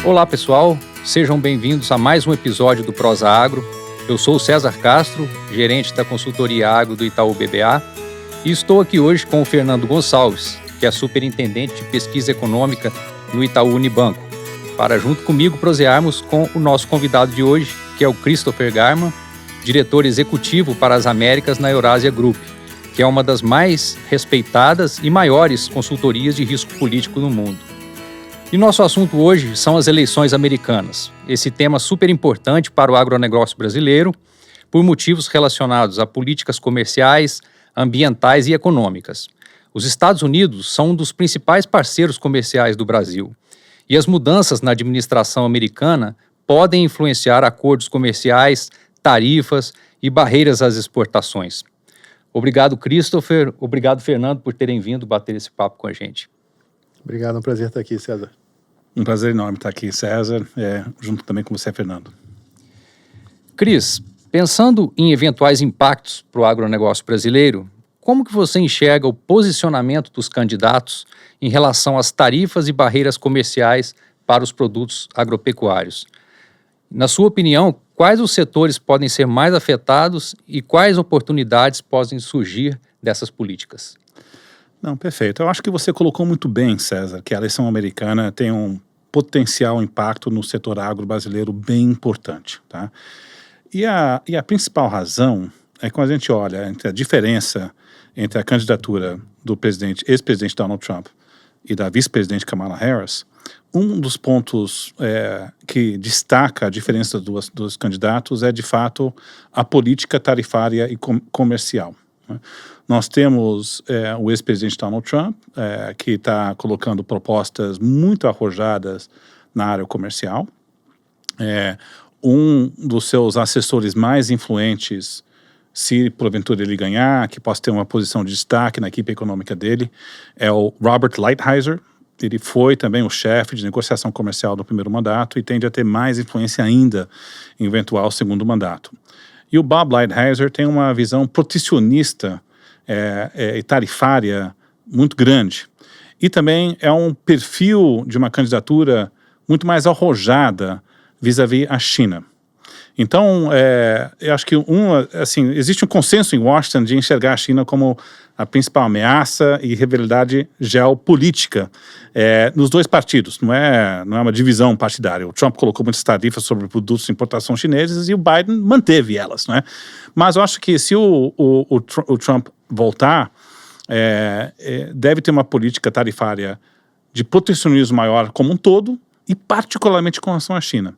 Olá pessoal, sejam bem-vindos a mais um episódio do Prosa Agro. Eu sou o César Castro, gerente da consultoria agro do Itaú BBA, e estou aqui hoje com o Fernando Gonçalves, que é superintendente de pesquisa econômica no Itaú Unibanco, para junto comigo prosearmos com o nosso convidado de hoje, que é o Christopher Garman, diretor executivo para as Américas na Eurasia Group, que é uma das mais respeitadas e maiores consultorias de risco político no mundo. E nosso assunto hoje são as eleições americanas, esse tema super importante para o agronegócio brasileiro, por motivos relacionados a políticas comerciais, ambientais e econômicas. Os Estados Unidos são um dos principais parceiros comerciais do Brasil, e as mudanças na administração americana podem influenciar acordos comerciais, tarifas e barreiras às exportações. Obrigado, Christopher. Obrigado, Fernando, por terem vindo bater esse papo com a gente. Obrigado, é um prazer estar aqui, César. Um prazer enorme estar aqui, César, junto também com você, Fernando. Cris, pensando em eventuais impactos para o agronegócio brasileiro, como que você enxerga o posicionamento dos candidatos em relação às tarifas e barreiras comerciais para os produtos agropecuários? Na sua opinião, quais os setores podem ser mais afetados e quais oportunidades podem surgir dessas políticas? Não, perfeito. Eu acho que você colocou muito bem, César, que a eleição americana tem um potencial impacto no setor agro brasileiro bem importante, tá? E a principal razão é quando a gente olha entre a diferença entre a candidatura do ex-presidente Donald Trump e da vice-presidente Kamala Harris. Um dos pontos que destaca a diferença dos candidatos é, de fato, a política tarifária e comercial. Né? Nós temos o ex-presidente Donald Trump, que está colocando propostas muito arrojadas na área comercial. Um dos seus assessores mais influentes, se porventura ele ganhar, que possa ter uma posição de destaque na equipe econômica dele, é o Robert Lighthizer. Ele foi também o chefe de negociação comercial do primeiro mandato e tende a ter mais influência ainda em eventual segundo mandato. E o Bob Lighthizer tem uma visão protecionista e tarifária muito grande. E também é um perfil de uma candidatura muito mais arrojada vis-à-vis a China. Então, eu acho que existe um consenso em Washington de enxergar a China como a principal ameaça e rivalidade geopolítica nos dois partidos. Não é uma divisão partidária. O Trump colocou muitas tarifas sobre produtos de importação chineses e o Biden manteve elas, não é? Mas eu acho que se o Trump voltar, deve ter uma política tarifária de protecionismo maior como um todo e particularmente com relação à China.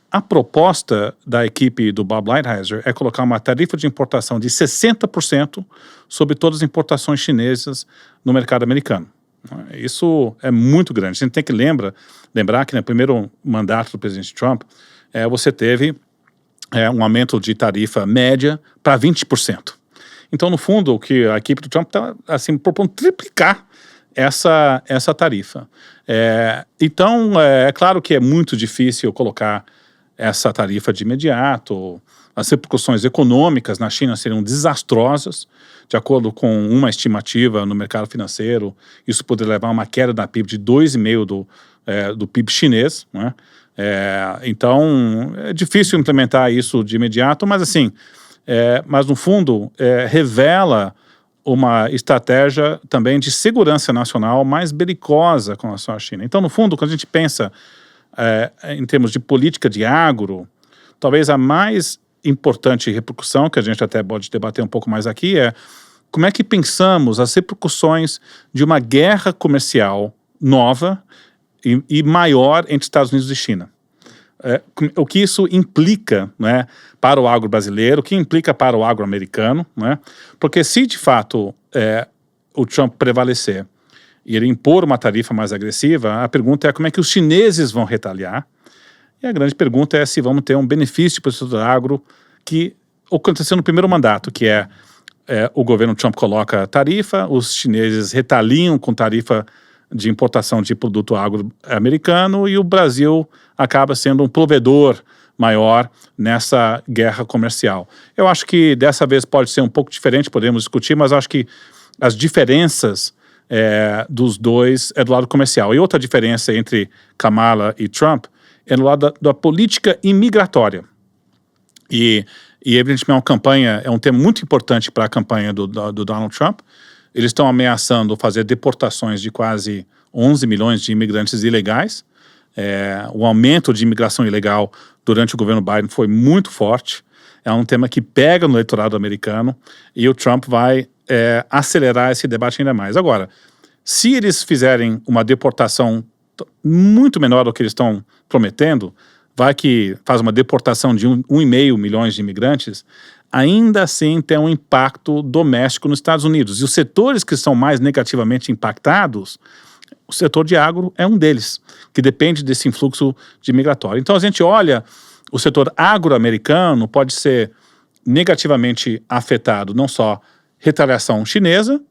A proposta da equipe do Bob Lighthizer é colocar uma tarifa de importação de 60% sobre todas as importações chinesas no mercado americano. Isso é muito grande. A gente tem que lembrar que no primeiro mandato do presidente Trump, você teve um aumento de tarifa média para 20%. Então, no fundo, o que a equipe do Trump está propondo triplicar essa tarifa. Então, é claro que é muito difícil colocar essa tarifa de imediato. As repercussões econômicas na China seriam desastrosas. De acordo com uma estimativa no mercado financeiro, isso poderia levar a uma queda da PIB de 2,5% do PIB chinês, né? Então, é difícil implementar isso de imediato, mas no fundo, revela uma estratégia também de segurança nacional mais belicosa com relação à China. Então, no fundo, quando a gente pensa em termos de política de agro, talvez a mais importante repercussão, que a gente até pode debater um pouco mais aqui, é como é que pensamos as repercussões de uma guerra comercial nova e maior entre Estados Unidos e China. O que isso implica, né, para o agro brasileiro, o que implica para o agro americano, né? Porque se de fato o Trump prevalecer e ele impor uma tarifa mais agressiva, a pergunta é como é que os chineses vão retaliar. E a grande pergunta é se vamos ter um benefício para o setor agro que aconteceu no primeiro mandato, que o governo Trump coloca a tarifa, os chineses retaliam com tarifa de importação de produto agro-americano e o Brasil acaba sendo um provedor maior nessa guerra comercial. Eu acho que dessa vez pode ser um pouco diferente, podemos discutir, mas acho que as diferenças dos dois é do lado comercial. E outra diferença entre Kamala e Trump é no lado da política imigratória. E evidentemente, uma campanha, é um tema muito importante para a campanha do Donald Trump. Eles estão ameaçando fazer deportações de quase 11 milhões de imigrantes ilegais. O aumento de imigração ilegal durante o governo Biden foi muito forte. É um tema que pega no eleitorado americano e o Trump vai acelerar esse debate ainda mais. Agora, se eles fizerem uma deportação muito menor do que eles estão prometendo, vai que faz uma deportação de 1,5 milhões de imigrantes, ainda assim tem um impacto doméstico nos Estados Unidos. E os setores que são mais negativamente impactados, o setor de agro é um deles, que depende desse influxo de migratório. Então a gente olha, o setor agroamericano pode ser negativamente afetado, não só retaliação chinesa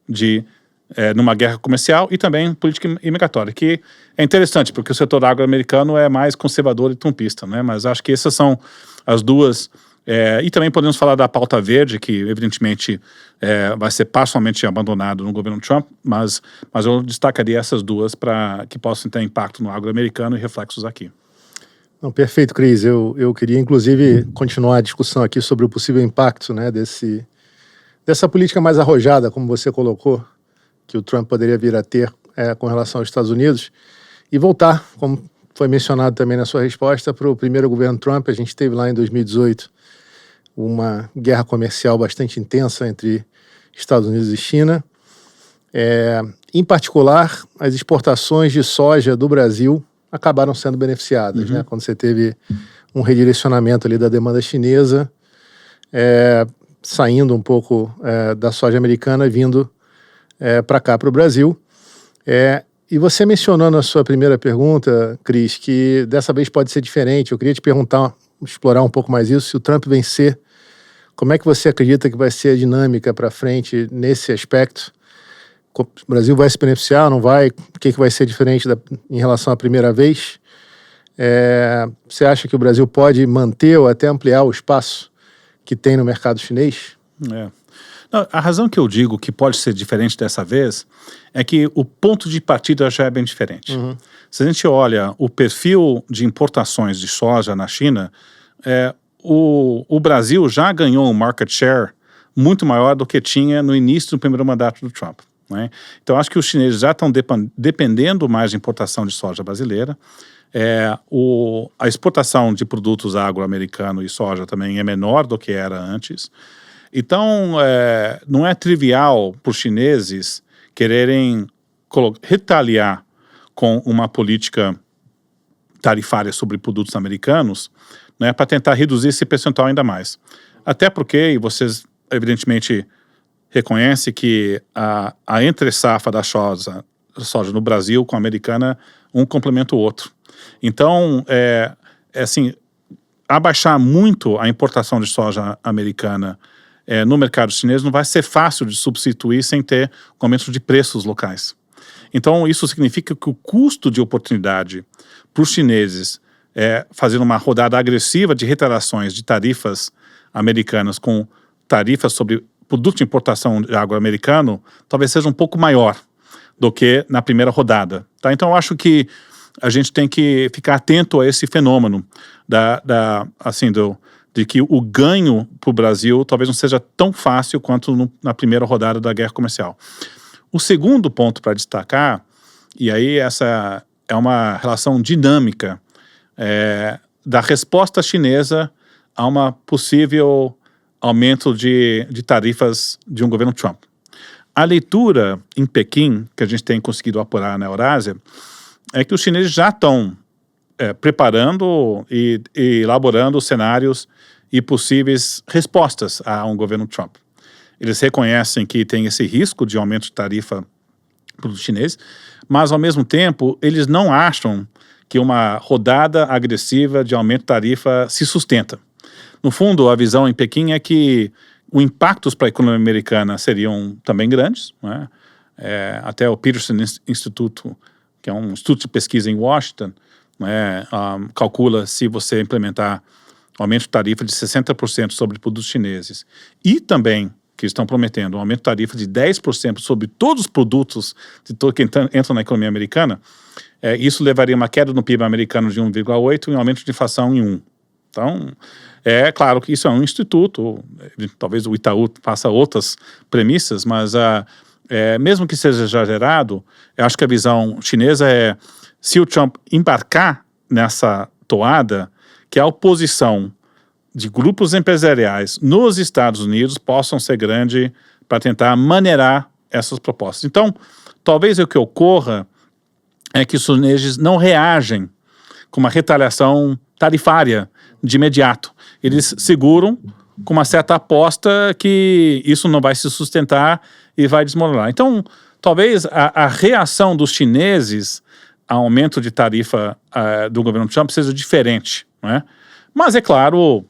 numa guerra comercial e também política imigratória, que é interessante, porque o setor agroamericano é mais conservador e trumpista, né? Mas acho que essas são as duas. E também podemos falar da pauta verde, que evidentemente vai ser parcialmente abandonado no governo Trump, mas eu destacaria essas duas para que possam ter impacto no agroamericano e reflexos aqui. Não, perfeito, Cris. Eu queria, inclusive, continuar a discussão aqui sobre o possível impacto, né, dessa política mais arrojada, como você colocou, que o Trump poderia vir a ter com relação aos Estados Unidos, e voltar, como foi mencionado também na sua resposta, para o primeiro governo Trump. A gente teve lá em 2018 uma guerra comercial bastante intensa entre Estados Unidos e China. Em particular, as exportações de soja do Brasil acabaram sendo beneficiadas, né? Quando você teve um redirecionamento ali da demanda chinesa, saindo um pouco da soja americana e vindo para cá, para o Brasil. E você mencionou na sua primeira pergunta, Cris, que dessa vez pode ser diferente. Eu queria te perguntar, explorar um pouco mais isso. Se o Trump vencer, como é que você acredita que vai ser a dinâmica para frente nesse aspecto? O Brasil vai se beneficiar, não vai? O que vai ser diferente em relação à primeira vez? Você acha que o Brasil pode manter ou até ampliar o espaço que tem no mercado chinês? Não, a razão que eu digo que pode ser diferente dessa vez é que o ponto de partida já é bem diferente. Se a gente olha o perfil de importações de soja na China, o Brasil já ganhou um market share muito maior do que tinha no início do primeiro mandato do Trump, né? Então acho que os chineses já estão dependendo mais de importação de soja brasileira. A exportação de produtos agro-americano e soja também é menor do que era antes. Então, não é trivial para os chineses quererem retaliar com uma política tarifária sobre produtos americanos, né, para tentar reduzir esse percentual ainda mais. Até porque, e vocês evidentemente reconhecem que a entre-safra da soja no Brasil com a americana, um complementa o outro. Então, assim, abaixar muito a importação de soja americana no mercado chinês não vai ser fácil de substituir sem ter aumento de preços locais. Então, isso significa que o custo de oportunidade para os chineses fazer uma rodada agressiva de retaliações de tarifas americanas com tarifas sobre produto de importação de agro americano talvez seja um pouco maior do que na primeira rodada. Tá? Então, eu acho que a gente tem que ficar atento a esse fenômeno de que o ganho para o Brasil talvez não seja tão fácil quanto na primeira rodada da guerra comercial. O segundo ponto para destacar, e aí essa é uma relação dinâmica da resposta chinesa a uma possível aumento de tarifas de um governo Trump. A leitura em Pequim, que a gente tem conseguido apurar na Eurásia, é que os chineses já estão preparando e elaborando cenários e possíveis respostas a um governo Trump. Eles reconhecem que tem esse risco de aumento de tarifa para os chineses, mas, ao mesmo tempo, eles não acham que uma rodada agressiva de aumento de tarifa se sustenta. No fundo, a visão em Pequim é que os impactos para a economia americana seriam também grandes, né? Até o Peterson Instituto, que é um instituto de pesquisa em Washington, né, calcula, se você implementar aumento de tarifa de 60% sobre produtos chineses e também que estão prometendo um aumento de tarifa de 10% sobre todos os produtos que entram na economia americana, isso levaria a uma queda no PIB americano de 1,8% e um aumento de inflação em 1%. Então, é claro que isso é um instituto, talvez o Itaú faça outras premissas, mas mesmo que seja exagerado, eu acho que a visão chinesa é, se o Trump embarcar nessa toada, que a oposição de grupos empresariais nos Estados Unidos possam ser grande para tentar maneirar essas propostas. Então, talvez o que ocorra é que os chineses não reagem com uma retaliação tarifária de imediato. Eles seguram com uma certa aposta que isso não vai se sustentar e vai desmoronar. Então, talvez a reação dos chineses ao aumento de tarifa do governo Trump seja diferente, não é? Mas, é claro,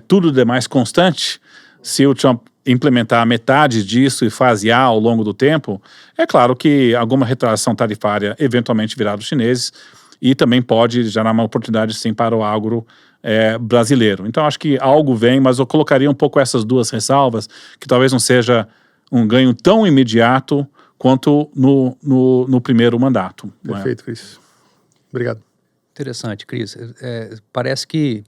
tudo demais constante. Se o Trump implementar metade disso e fasear ao longo do tempo, é claro que alguma retaliação tarifária eventualmente virá dos chineses e também pode gerar uma oportunidade, sim, para o agro brasileiro. Então, acho que algo vem, mas eu colocaria um pouco essas duas ressalvas, que talvez não seja um ganho tão imediato quanto no primeiro mandato. Perfeito, Cris. Obrigado. Interessante, Cris. Parece que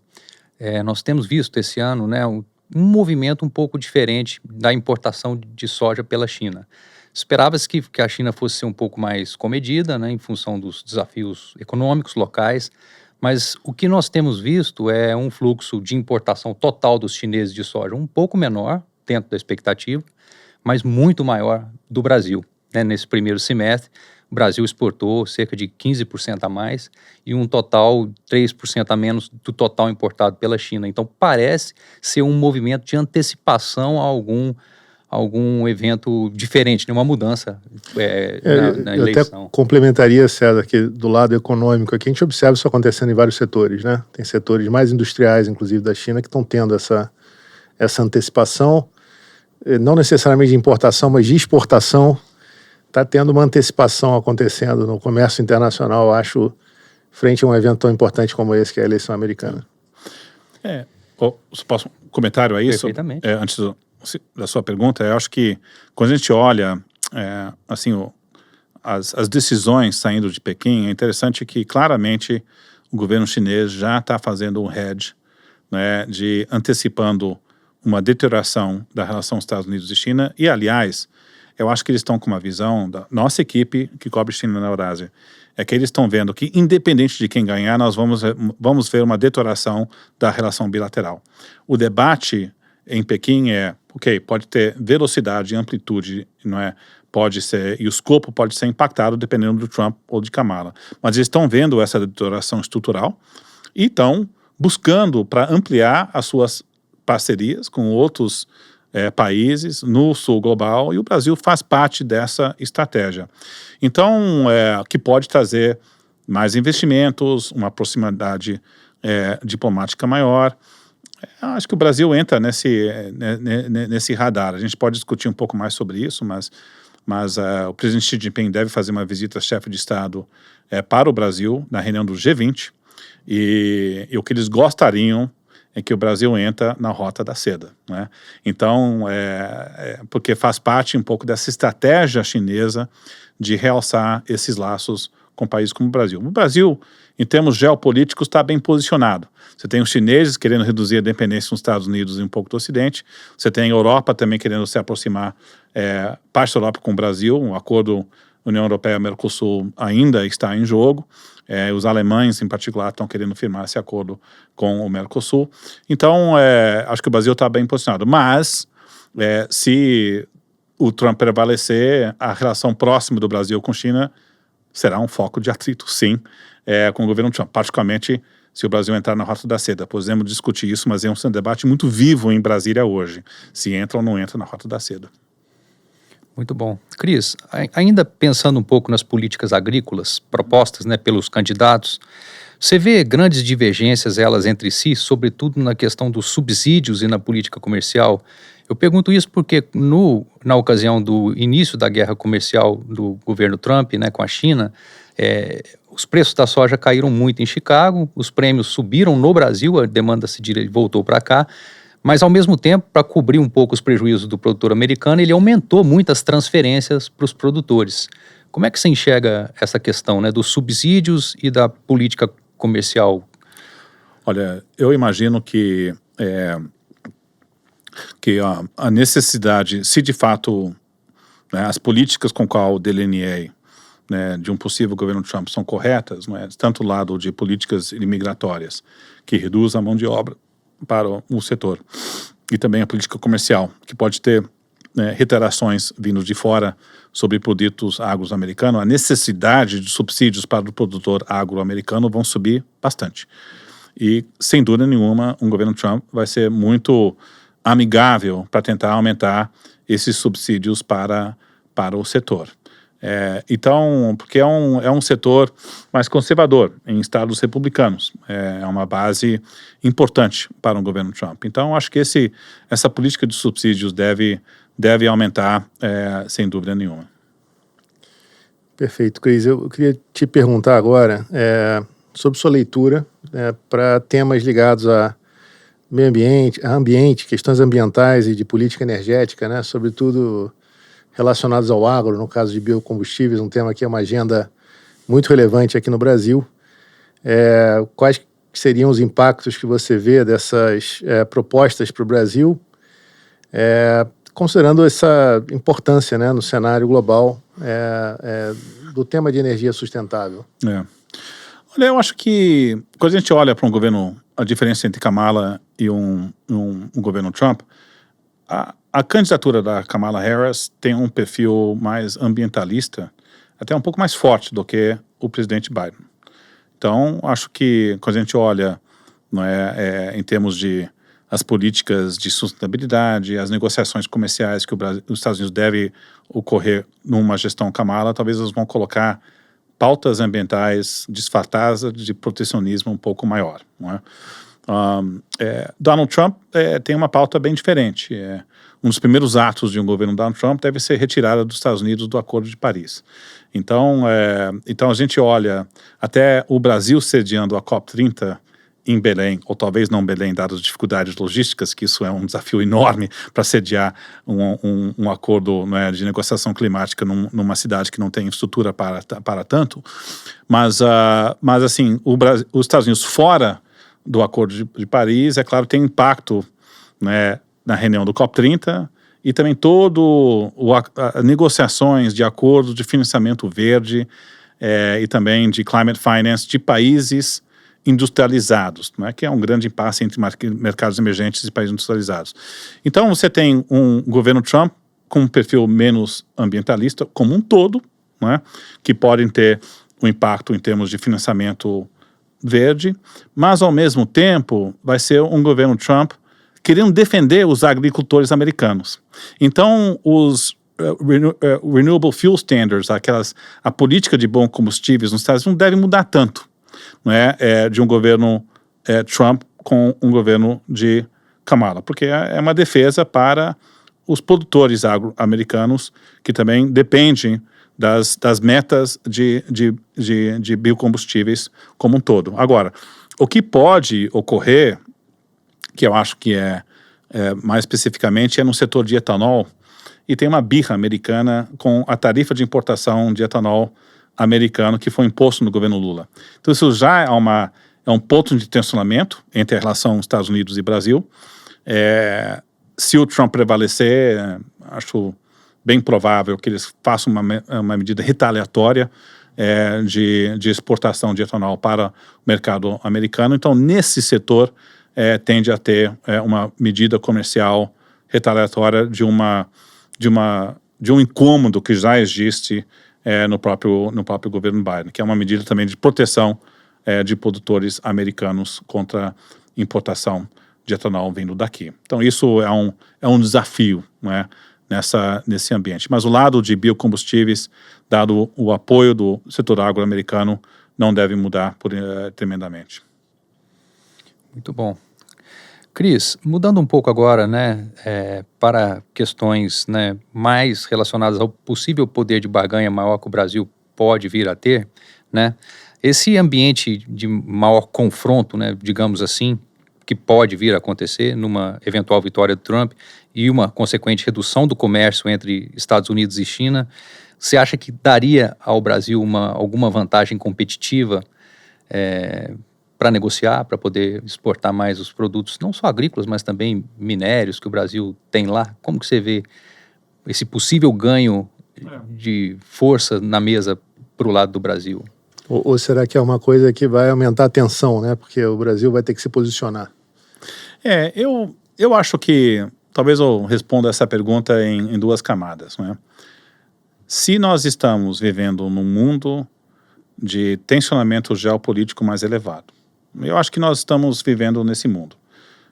nós temos visto esse ano, né, um movimento um pouco diferente da importação de soja pela China. Esperava-se que a China fosse ser um pouco mais comedida, né, em função dos desafios econômicos locais, mas o que nós temos visto é um fluxo de importação total dos chineses de soja um pouco menor, dentro da expectativa, mas muito maior do Brasil, né? Nesse primeiro semestre, o Brasil exportou cerca de 15% a mais e um total 3% a menos do total importado pela China. Então, parece ser um movimento de antecipação a algum evento diferente, né? Uma mudança na eleição. Eu até complementaria, César, que do lado econômico aqui a gente observa isso acontecendo em vários setores, né? Tem setores mais industriais, inclusive da China, que estão tendo essa antecipação, não necessariamente de importação, mas de exportação. Está tendo uma antecipação acontecendo no comércio internacional, acho, frente a um evento tão importante como esse, que é a eleição americana. Posso um comentário a isso? Perfeitamente. Antes da sua pergunta, eu acho que quando a gente olha as decisões saindo de Pequim, é interessante que claramente o governo chinês já está fazendo um hedge, né, de antecipando uma deterioração da relação Estados Unidos e China. E, aliás, eu acho que eles estão com uma visão da nossa equipe que cobre China na Eurásia, é que eles estão vendo que, independente de quem ganhar, nós vamos ver uma deterioração da relação bilateral. O debate em Pequim pode ter velocidade e amplitude, não é? Pode ser, e o escopo pode ser impactado dependendo do Trump ou de Kamala. Mas eles estão vendo essa deterioração estrutural e estão buscando para ampliar as suas parcerias com outros países no sul global, e o Brasil faz parte dessa estratégia. Então, que pode trazer mais investimentos, uma proximidade diplomática maior. Acho que o Brasil entra nesse radar. A gente pode discutir um pouco mais sobre isso, mas o presidente Xi Jinping deve fazer uma visita chefe de Estado para o Brasil na reunião do G20, e o que eles gostariam é que o Brasil entra na rota da seda, né? Então, porque faz parte um pouco dessa estratégia chinesa de realçar esses laços com países como o Brasil. O Brasil, em termos geopolíticos, está bem posicionado. Você tem os chineses querendo reduzir a dependência dos Estados Unidos e um pouco do Ocidente. Você tem a Europa também querendo se aproximar, parte da Europa com o Brasil. Um acordo União Europeia-Mercosul ainda está em jogo. Os alemães, em particular, estão querendo firmar esse acordo com o Mercosul. Então, acho que o Brasil está bem posicionado. Mas, se o Trump prevalecer, a relação próxima do Brasil com a China será um foco de atrito, sim, com o governo Trump. Particularmente, se o Brasil entrar na rota da seda. Podemos discutir isso, mas é um debate muito vivo em Brasília hoje. Se entra ou não entra na rota da seda. Muito bom. Cris, ainda pensando um pouco nas políticas agrícolas propostas, né, pelos candidatos, você vê grandes divergências elas entre si, sobretudo na questão dos subsídios e na política comercial? Eu pergunto isso porque na ocasião do início da guerra comercial do governo Trump, né, com a China, os preços da soja caíram muito em Chicago, os prêmios subiram no Brasil, a demanda se voltou para cá, mas, ao mesmo tempo, para cobrir um pouco os prejuízos do produtor americano, ele aumentou muitas transferências para os produtores, Como é que você enxerga essa questão, né, dos subsídios e da política comercial? Olha, eu imagino que a necessidade, se de fato, né, as políticas com qual delineei, né, de um possível governo Trump são corretas, não é? Tanto o lado de políticas imigratórias, que reduz a mão de obra para o setor, e também a política comercial, que pode ter, né, retaliações vindos de fora sobre produtos agro-americanos, a necessidade de subsídios para o produtor agro-americano vão subir bastante. E, sem dúvida nenhuma, um governo Trump vai ser muito amigável para tentar aumentar esses subsídios para o setor. Então, porque é um setor mais conservador em estados republicanos. É uma base importante para um governo Trump. Então, acho que essa política de subsídios deve aumentar, sem dúvida nenhuma. Perfeito, Cris. Eu queria te perguntar agora sobre sua leitura para temas ligados a meio ambiente, questões ambientais e de política energética, né? Sobretudo relacionados ao agro, no caso de biocombustíveis, um tema que é uma agenda muito relevante aqui no Brasil. Quais seriam os impactos que você vê dessas propostas para o Brasil, considerando essa importância, né, no cenário global do tema de energia sustentável? Olha, eu acho que quando a gente olha para um governo, a diferença entre Kamala e um governo Trump, a candidatura da Kamala Harris tem um perfil mais ambientalista, até um pouco mais forte do que o presidente Biden. Então, acho que quando a gente olha, não em termos de as políticas de sustentabilidade, as negociações comerciais que os Estados Unidos devem ocorrer numa gestão Kamala, talvez eles vão colocar pautas ambientais disfarçadas de protecionismo um pouco maior, não é? Donald Trump tem uma pauta bem diferente. Um dos primeiros atos de um governo Donald Trump deve ser retirada dos Estados Unidos do Acordo de Paris. Então a gente olha até o Brasil sediando a COP30 em Belém, ou talvez não Belém, dadas as dificuldades logísticas, que isso é um desafio enorme para sediar um acordo, né, de negociação climática numa cidade que não tem estrutura para tanto. Mas assim, os Estados Unidos fora do Acordo de Paris, é claro, tem impacto, né, na reunião do COP30 e também todo as negociações de acordos de financiamento verde e também de climate finance de países industrializados, né, que é um grande impasse entre mercados emergentes e países industrializados. Então você tem um governo Trump com um perfil menos ambientalista como um todo, né, que podem ter um impacto em termos de financiamento verde, mas ao mesmo tempo vai ser um governo Trump querendo defender os agricultores americanos. Então os Renewable Fuel Standards, a política de bons combustíveis nos Estados Unidos não deve mudar tanto, não de um governo Trump com um governo de Kamala, porque é uma defesa para os produtores agro-americanos que também dependem das metas de biocombustíveis como um todo. Agora, o que pode ocorrer, que eu acho que mais especificamente, é no setor de etanol, e tem uma birra americana com a tarifa de importação de etanol americano que foi imposto no governo Lula. Então isso já é um ponto de tensionamento entre a relação Estados Unidos e Brasil. Se o Trump prevalecer, acho bem provável que eles façam uma medida retaliatória de exportação de etanol para o mercado americano. Então, nesse setor, tende a ter uma medida comercial retaliatória de um incômodo que já existe no próprio governo Biden, que é uma medida também de proteção de produtores americanos contra importação de etanol vindo daqui. Então, isso é um desafio, né, nesse ambiente. Mas o lado de biocombustíveis, dado o apoio do setor agro-americano, não deve mudar tremendamente. Muito bom. Cris, mudando um pouco agora, né, para questões, né, mais relacionadas ao possível poder de barganha maior que o Brasil pode vir a ter, né, esse ambiente de maior confronto, né, digamos assim, que pode vir a acontecer numa eventual vitória do Trump e uma consequente redução do comércio entre Estados Unidos e China, Você acha que daria ao Brasil alguma vantagem competitiva para negociar, para poder exportar mais os produtos, não só agrícolas, mas também minérios que o Brasil tem lá? Como que você vê esse possível ganho de força na mesa para o lado do Brasil? Ou será que é uma coisa que vai aumentar a tensão, né? Porque o Brasil vai ter que se posicionar. Eu acho que talvez eu responda essa pergunta em duas camadas, né? Se nós estamos vivendo num mundo de tensionamento geopolítico mais elevado, eu acho que nós estamos vivendo nesse mundo.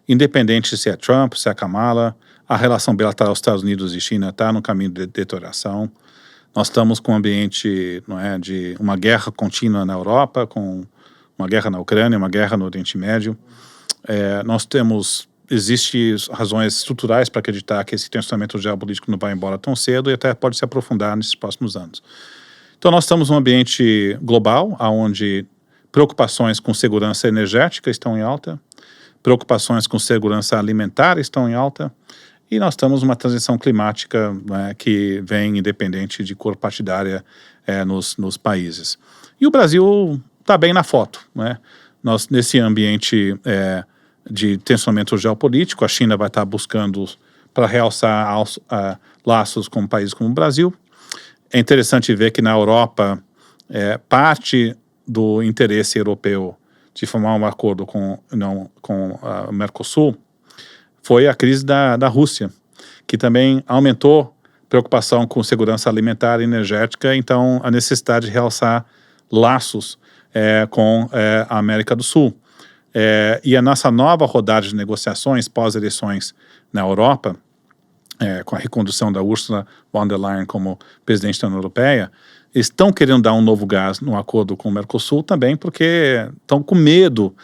Independente se é Trump, se é Kamala, a relação bilateral Estados Unidos e China está no caminho de deterioração. Nós estamos com um ambiente, não é, de uma guerra contínua na Europa, com uma guerra na Ucrânia, uma guerra no Oriente Médio. Existem razões estruturais para acreditar que esse tensionamento geopolítico não vai embora tão cedo e até pode se aprofundar nesses próximos anos. Então nós estamos num ambiente global, onde preocupações com segurança energética estão em alta, preocupações com segurança alimentar estão em alta, e nós estamos numa transição climática, né, que vem independente de cor partidária nos países. E o Brasil está bem na foto, né? Nós, nesse ambiente de tensionamento geopolítico, a China vai estar buscando para realçar laços com países como o Brasil. É interessante ver que na Europa, parte do interesse europeu de formar um acordo com o Mercosul foi a crise da Rússia, que também aumentou preocupação com segurança alimentar e energética, então a necessidade de realçar laços com a América do Sul. E a nossa nova rodada de negociações pós-eleições na Europa, com a recondução da Ursula von der Leyen como presidente da União Europeia, estão querendo dar um novo gás no acordo com o Mercosul também porque estão com medo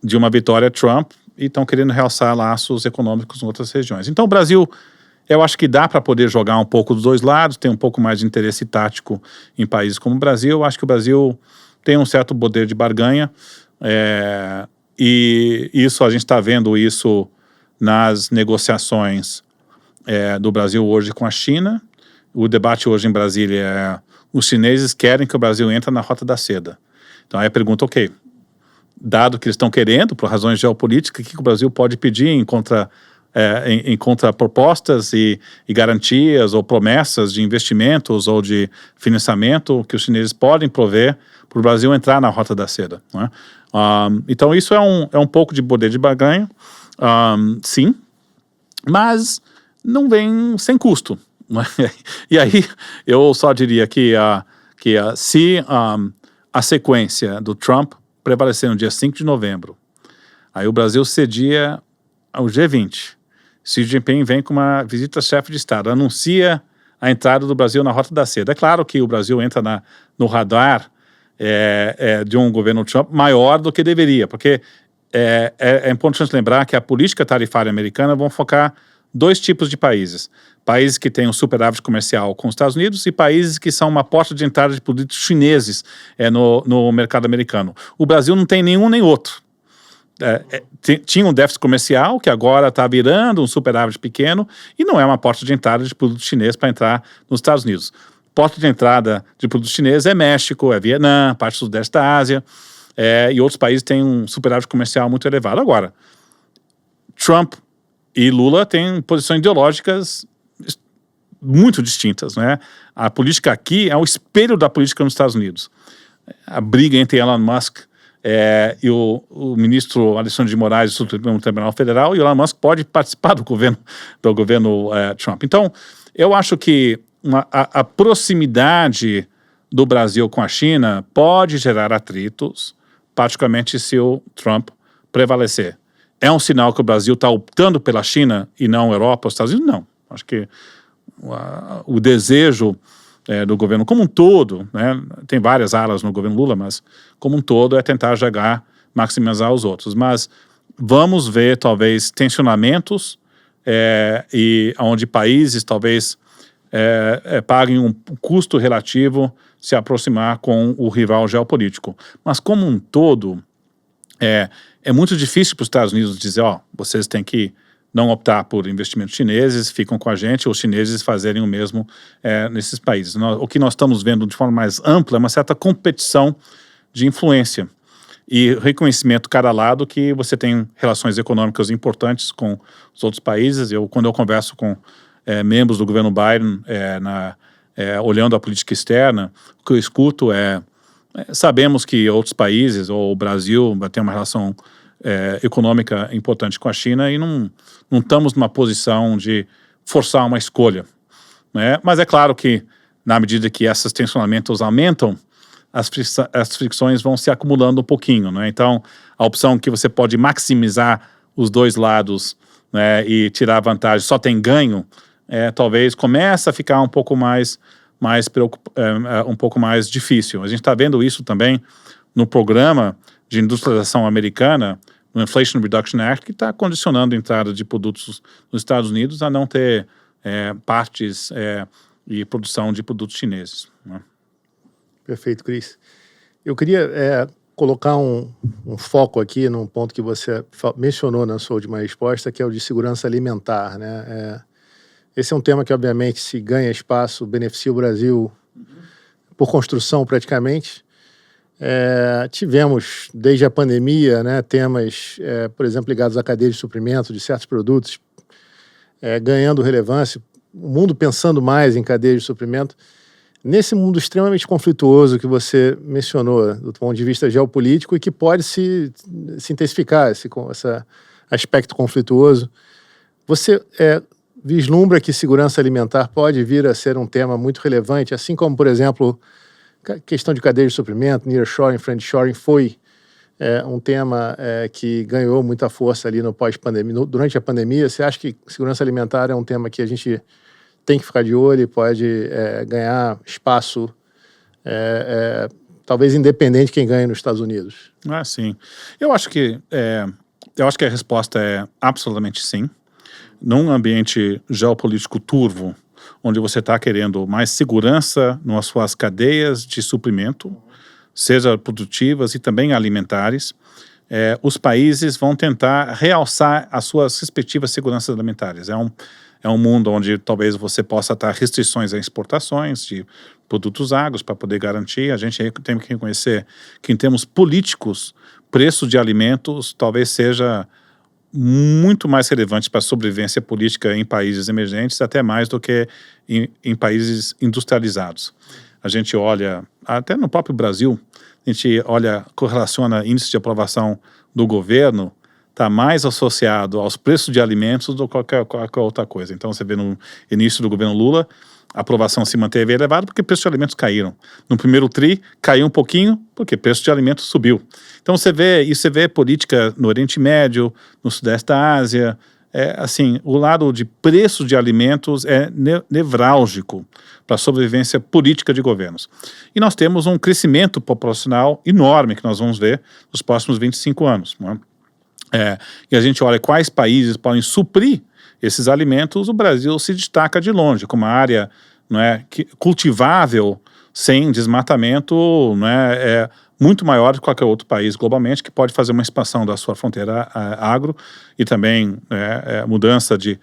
de uma vitória Trump e estão querendo realçar laços econômicos em outras regiões. Então o Brasil, eu acho que dá para poder jogar um pouco dos dois lados, tem um pouco mais de interesse tático em países como o Brasil. Eu acho que o Brasil tem um certo poder de barganha, e isso a gente está vendo isso nas negociações do Brasil hoje com a China. O debate hoje em Brasília é: os chineses querem que o Brasil entre na Rota da Seda. Então aí a pergunta, ok, dado que eles estão querendo, por razões geopolíticas, o que o Brasil pode pedir em contrapropostas e garantias ou promessas de investimentos ou de financiamento que os chineses podem prover para o Brasil entrar na Rota da Seda, não é? Então isso é um pouco de poder de barganha, sim, mas não vem sem custo. Não é? E aí eu só diria que se a sequência do Trump prevalecer no dia 5 de novembro, aí o Brasil cedia ao G20, Xi Jinping vem com uma visita chefe de Estado, anuncia a entrada do Brasil na Rota da Seda. É claro que o Brasil entra no radar de um governo Trump maior do que deveria, porque é importante lembrar que a política tarifária americana vão focar dois tipos de países. Países que têm um superávit comercial com os Estados Unidos e países que são uma porta de entrada de produtos chineses no mercado americano. O Brasil não tem nenhum nem outro. Tinha um déficit comercial que agora está virando um superávit pequeno e não é uma porta de entrada de produtos chineses para entrar nos Estados Unidos. Porta de entrada de produtos chineses é México, é Vietnã, parte do sudeste da Ásia, e outros países têm um superávit comercial muito elevado. Agora, Trump e Lula têm posições ideológicas muito distintas, né? A política aqui é o espelho da política nos Estados Unidos. A briga entre Elon Musk e o ministro Alexandre de Moraes do Supremo Tribunal Federal, e Elon Musk pode participar do governo Trump. Então, eu acho que a proximidade do Brasil com a China pode gerar atritos, particularmente se o Trump prevalecer. É um sinal que o Brasil está optando pela China e não a Europa, os Estados Unidos? Não. Acho que o desejo do governo como um todo, né, tem várias alas no governo Lula, mas como um todo é tentar maximizar os outros. Mas vamos ver talvez tensionamentos e onde países talvez paguem um custo relativo se aproximar com o rival geopolítico. Mas como um todo, é muito difícil para os Estados Unidos dizer, vocês têm que não optar por investimentos chineses, ficam com a gente, os chineses fazerem o mesmo nesses países. O que nós estamos vendo de forma mais ampla é uma certa competição de influência e reconhecimento cada lado que você tem relações econômicas importantes com os outros países. Quando eu converso com membros do governo Biden, olhando a política externa, o que eu escuto sabemos que outros países, ou o Brasil, tem uma relação econômica importante com a China e não estamos numa posição de forçar uma escolha, né? Mas é claro que, na medida que esses tensionamentos aumentam, as fricções vão se acumulando um pouquinho, né? Então, a opção que você pode maximizar os dois lados, né, e tirar vantagem, só tem ganho, talvez comece a ficar um pouco mais difícil. A gente está vendo isso também no programa de industrialização americana, no Inflation Reduction Act, que está condicionando a entrada de produtos nos Estados Unidos a não ter partes e produção de produtos chineses, né? Perfeito, Cris. Eu queria colocar um foco aqui num ponto que você mencionou na sua última resposta, que é o de segurança alimentar, né? Esse é um tema que, obviamente, se ganha espaço, beneficia o Brasil por construção, praticamente. Tivemos, desde a pandemia, né, temas, por exemplo, ligados à cadeia de suprimento de certos produtos, ganhando relevância, o mundo pensando mais em cadeia de suprimento. Nesse mundo extremamente conflituoso que você mencionou, do ponto de vista geopolítico, e que pode se intensificar, esse aspecto conflituoso, você vislumbra que segurança alimentar pode vir a ser um tema muito relevante, assim como, por exemplo, a questão de cadeia de suprimento, nearshoring, friendshoring, foi um tema que ganhou muita força ali no pós-pandemia, durante a pandemia. Você acha que segurança alimentar é um tema que a gente tem que ficar de olho e pode ganhar espaço, talvez independente de quem ganha nos Estados Unidos? Sim. Eu acho que a resposta é absolutamente sim. Num ambiente geopolítico turvo, onde você está querendo mais segurança nas suas cadeias de suprimento, seja produtivas e também alimentares, os países vão tentar realçar as suas respectivas seguranças alimentares. É um mundo onde talvez você possa ter restrições a exportações de produtos agros para poder garantir. A gente tem que reconhecer que, em termos políticos, preço de alimentos talvez seja muito mais relevante para a sobrevivência política em países emergentes, até mais do que em países industrializados. A gente olha, até no próprio Brasil, a gente correlaciona índice de aprovação do governo, está mais associado aos preços de alimentos do que qualquer outra coisa. Então, você vê no início do governo Lula, a aprovação se manteve elevada porque preços de alimentos caíram. No primeiro TRI, caiu um pouquinho porque preço de alimentos subiu. Então, você vê política no Oriente Médio, no Sudeste da Ásia. O lado de preço de alimentos é nevrálgico para a sobrevivência política de governos. E nós temos um crescimento populacional enorme que nós vamos ver nos próximos 25 anos. Não é? E a gente olha quais países podem suprir esses alimentos. O Brasil se destaca de longe como uma área, não é, cultivável sem desmatamento, não é, muito maior do que qualquer outro país globalmente, que pode fazer uma expansão da sua fronteira agro e também mudança de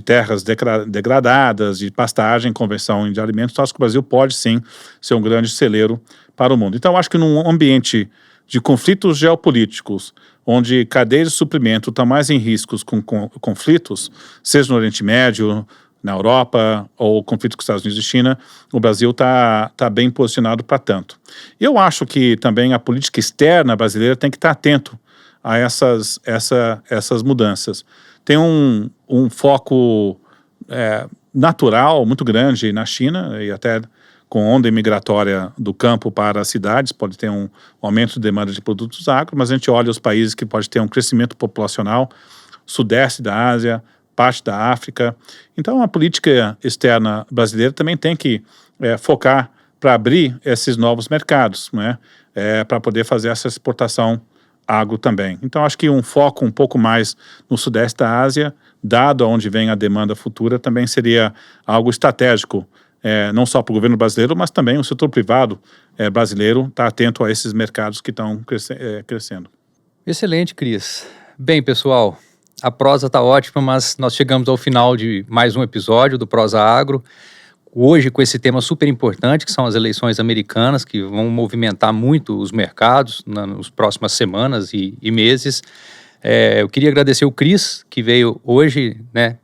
terras degradadas, de pastagem, conversão de alimentos. Então, acho que o Brasil pode sim ser um grande celeiro para o mundo. Então, acho que num ambiente de conflitos geopolíticos, onde cadeias de suprimento estão mais em riscos com conflitos, seja no Oriente Médio, na Europa, ou conflito com os Estados Unidos e China, o Brasil está bem posicionado para tanto. Eu acho que também a política externa brasileira tem que estar atento a essas mudanças. Tem um foco natural muito grande na China, e até com onda imigratória do campo para as cidades, pode ter um aumento de demanda de produtos agro, mas a gente olha os países que pode ter um crescimento populacional, sudeste da Ásia, parte da África. Então, a política externa brasileira também tem que focar para abrir esses novos mercados, né? Para poder fazer essa exportação agro também. Então, acho que um foco um pouco mais no sudeste da Ásia, dado aonde vem a demanda futura, também seria algo estratégico, não só para o governo brasileiro, mas também o setor privado brasileiro está atento a esses mercados que estão crescendo. Excelente, Cris. Bem, pessoal, A prosa está ótima, mas nós chegamos ao final de mais um episódio do Prosa Agro. Hoje com esse tema super importante, que são as eleições americanas, que vão movimentar muito os mercados nas próximas semanas e meses. Eu queria agradecer o Cris, que veio hoje, né,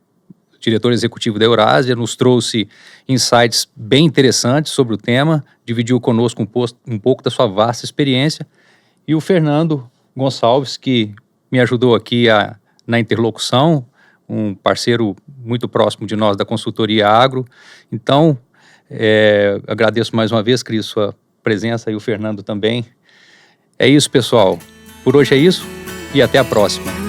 diretor executivo da Eurásia, nos trouxe insights bem interessantes sobre o tema, dividiu conosco um pouco da sua vasta experiência. E o Fernando Gonçalves, que me ajudou aqui na interlocução, um parceiro muito próximo de nós da consultoria Agro. Então, agradeço mais uma vez, Cris, sua presença e o Fernando também. É isso, pessoal. Por hoje é isso e até a próxima.